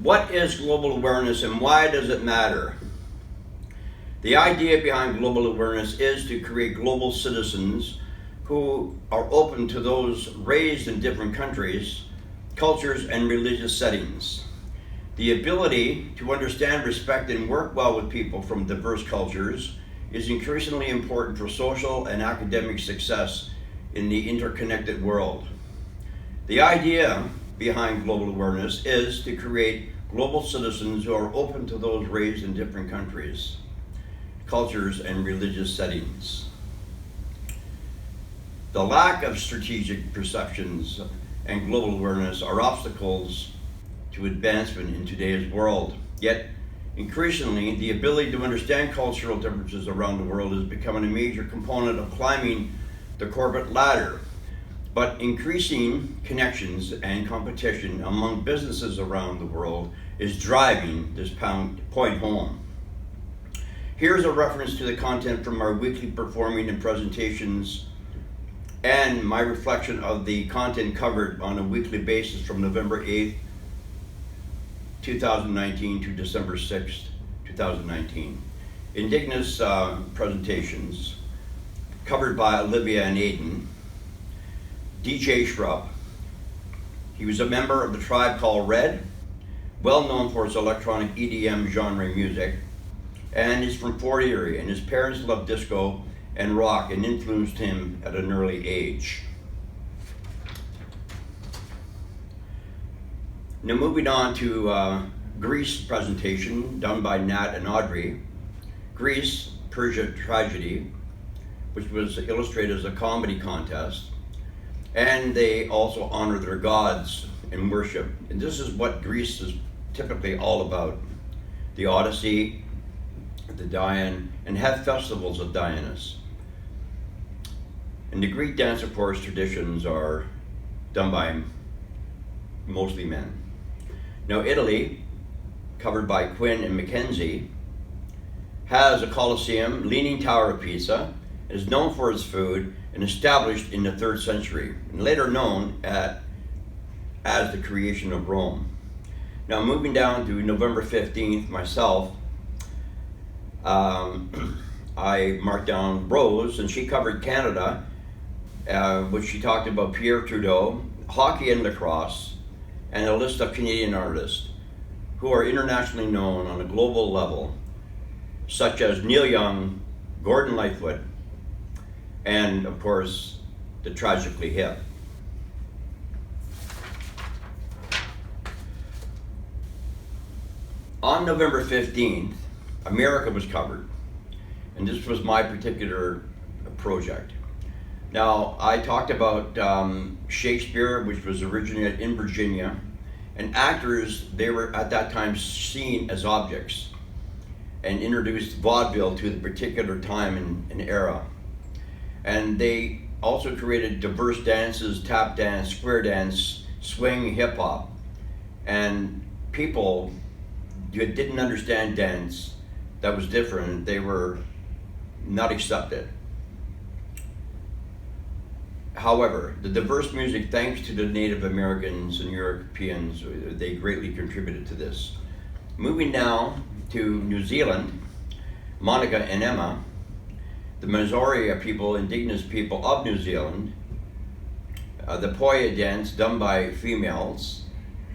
What is global awareness and why does it matter? The idea behind global awareness is to create global citizens who are open to those raised in different countries, cultures, and religious settings. The ability to understand, respect, and work well with people from diverse cultures is increasingly important for social and academic success in the interconnected world. The idea behind global awareness is to create global citizens who are open to those raised in different countries, cultures, and religious settings. The lack of strategic perceptions and global awareness are obstacles to advancement in today's world. Yet, increasingly, the ability to understand cultural differences around the world is becoming a major component of climbing the corporate ladder. But increasing connections and competition among businesses around the world is driving this point home. Here's a reference to the content from our weekly performing and presentations and my reflection of the content covered on a weekly basis from November 8th, 2019 to December 6th, 2019. Indigenous presentations covered by Olivia and Aiden. DJ Shrub. He was a member of the tribe called Red, well known for its electronic EDM genre music, and is from Fort Erie, and his parents loved disco and rock and influenced him at an early age. Now moving on to Greece presentation done by Nat and Audrey. Greece, Persia Tragedy, which was illustrated as a comedy contest. And they also honor their gods in worship. And this is what Greece is typically all about. The Odyssey, the Dian, and have festivals of Dionysus. And the Greek dance, of course, traditions are done by mostly men. Now Italy, covered by Quinn and Mackenzie, has a Colosseum, Leaning Tower of Pisa, and is known for its food and established in the 3rd century, and later known as the creation of Rome. Now moving down to November 15th, myself, I marked down Rose, and she covered Canada, which she talked about Pierre Trudeau, hockey and lacrosse, and a list of Canadian artists who are internationally known on a global level, such as Neil Young, Gordon Lightfoot, and of course, the Tragically Hip. On November 15th, America was covered, and this was my particular project. Now, I talked about Shakespeare, which was originated in Virginia, and actors, they were at that time seen as objects, and introduced vaudeville to the particular time and era. And they also created diverse dances, tap dance, square dance, swing, hip hop. And people who didn't understand dance that was different, they were not accepted. However, the diverse music, thanks to the Native Americans and Europeans, they greatly contributed to this. Moving now to New Zealand, Monica and Emma, the Maori people, indigenous people of New Zealand, the Poya dance done by females,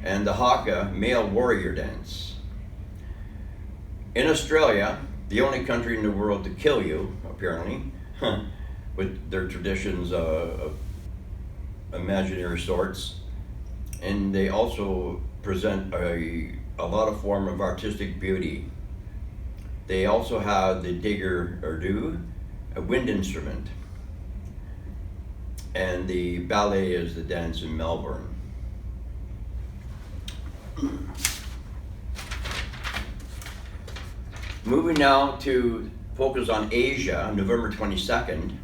and the Haka male warrior dance. In Australia, the only country in the world to kill you, apparently, with their traditions of imaginary sorts, and they also present a lot of form of artistic beauty. They also have the digger-erdu, a wind instrument, and the ballet is the dance in Melbourne. Moving now to focus on Asia, November 22nd,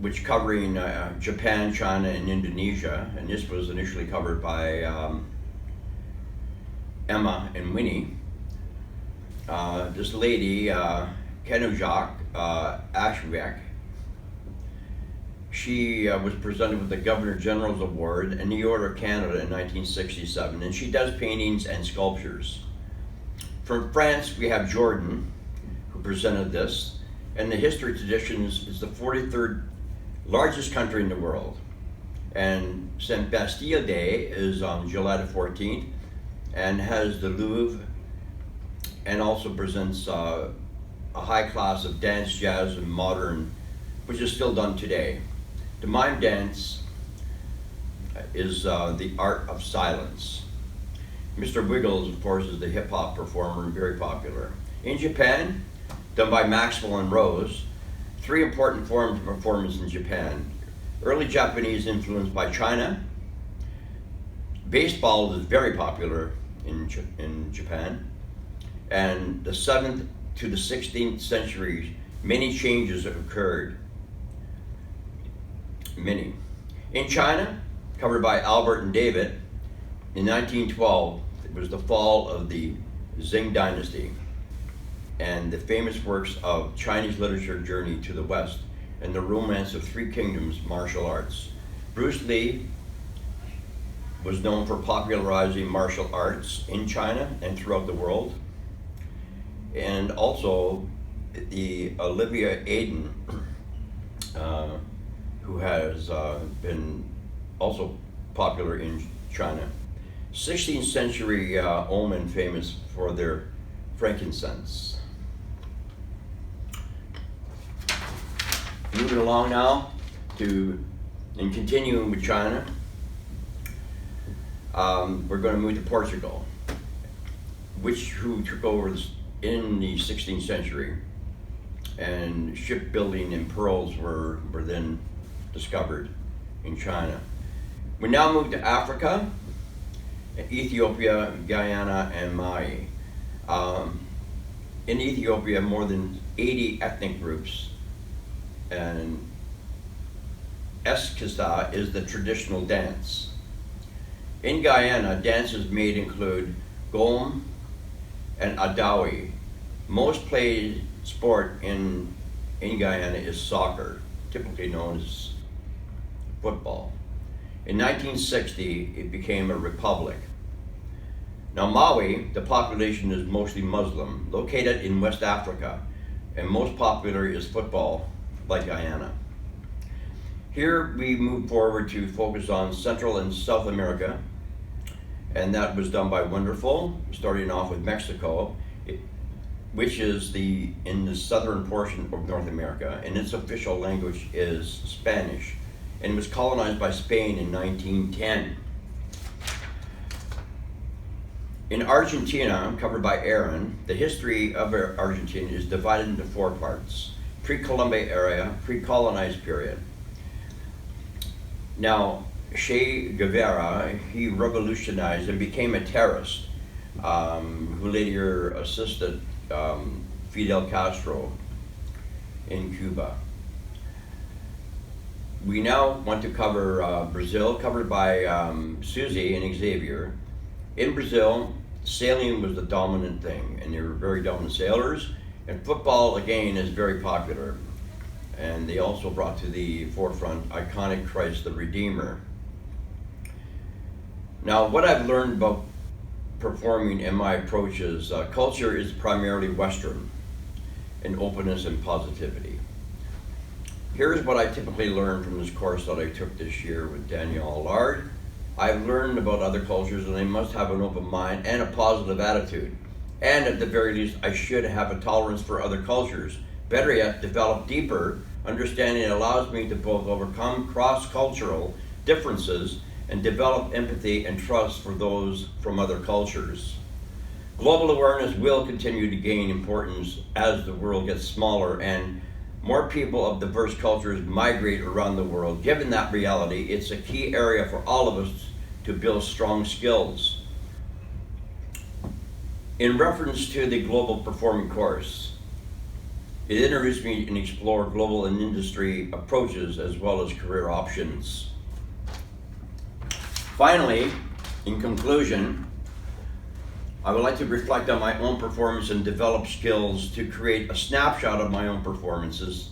which covering Japan, China, and Indonesia, and this was initially covered by Emma and Winnie. This lady, Kenujak Ashwick, She was presented with the Governor General's Award and the Order of Canada in 1967, and she does paintings and sculptures. From France, we have Jordan, who presented this, and the history traditions is the 43rd largest country in the world. And St. Bastille Day is on July the 14th, and has the Louvre, and also presents a high class of dance, jazz, and modern, which is still done today. The mime dance is the art of silence. Mr. Wiggles, of course, is the hip hop performer and very popular. In Japan, done by Maxwell and Rose, 3 important forms of performance in Japan. Early Japanese influence by China. Baseball is very popular in Japan. And the 7th to the 16th centuries, many changes have occurred. Many. In China, covered by Albert and David, in 1912, it was the fall of the Qing dynasty and the famous works of Chinese literature Journey to the West and the Romance of Three Kingdoms martial arts. Bruce Lee was known for popularizing martial arts in China and throughout the world. And also the Olivia Aden, who has been also popular in China. 16th century Oman, famous for their frankincense. Moving along now and continuing with China, we're going to move to Portugal, who took over in the 16th century, and shipbuilding and pearls were then discovered in China. We now move to Africa, Ethiopia, Guyana, and Mali. In Ethiopia, more than 80 ethnic groups, and Eskisa is the traditional dance. In Guyana, dances made include Gom and Adawi. Most played sport in Guyana is soccer, typically known as football. In 1960, it became a republic. Now Maui, the population is mostly Muslim, located in West Africa, and most popular is football, like Guyana. Here we move forward to focus on Central and South America, and that was done by Wonderful, starting off with Mexico, which is in the southern portion of North America, and its official language is Spanish, and it was colonized by Spain in 1910. In Argentina, covered by Aaron, the history of Argentina is divided into 4 parts: pre-Columbia area, pre-colonized period. Now, Che Guevara, he revolutionized and became a terrorist, who later assisted Fidel Castro in Cuba. We now want to cover Brazil, covered by Susie and Xavier. In Brazil, sailing was the dominant thing, and they were very dominant sailors, and football, again, is very popular. And they also brought to the forefront iconic Christ the Redeemer. Now, what I've learned about performing and my approach is culture is primarily Western, and openness and positivity. Here's what I typically learned from this course that I took this year with Danielle Allard. I've learned about other cultures, and I must have an open mind and a positive attitude. And at the very least, I should have a tolerance for other cultures. Better yet, develop deeper understanding that allows me to both overcome cross-cultural differences and develop empathy and trust for those from other cultures. Global awareness will continue to gain importance as the world gets smaller and more people of diverse cultures migrate around the world. Given that reality, it's a key area for all of us to build strong skills. In reference to the Global Performing course, it introduced me and explored global and industry approaches as well as career options. Finally, in conclusion, I would like to reflect on my own performance and develop skills to create a snapshot of my own performances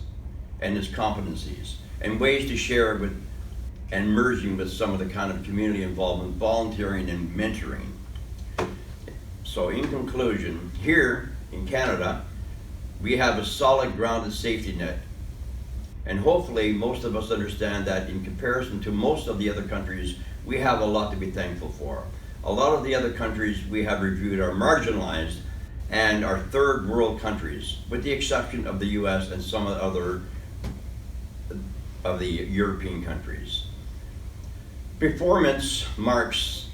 and its competencies. and ways to share with and merging with some of the kind of community involvement, volunteering and mentoring. So in conclusion, here in Canada, we have a solid grounded safety net. And hopefully most of us understand that in comparison to most of the other countries, we have a lot to be thankful for. A lot of the other countries we have reviewed are marginalized and are third world countries, with the exception of the US and some of the other of the European countries. Performance marks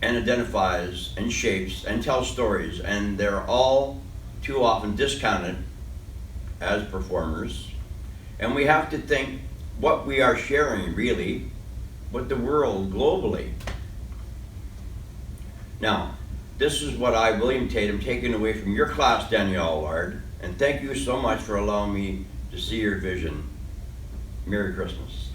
and identifies and shapes and tells stories, and they're all too often discounted as performers. And we have to think what we are sharing really with the world globally. Now, this is what I, William Tatum, taking away from your class, Danielle Allard, and thank you so much for allowing me to see your vision. Merry Christmas.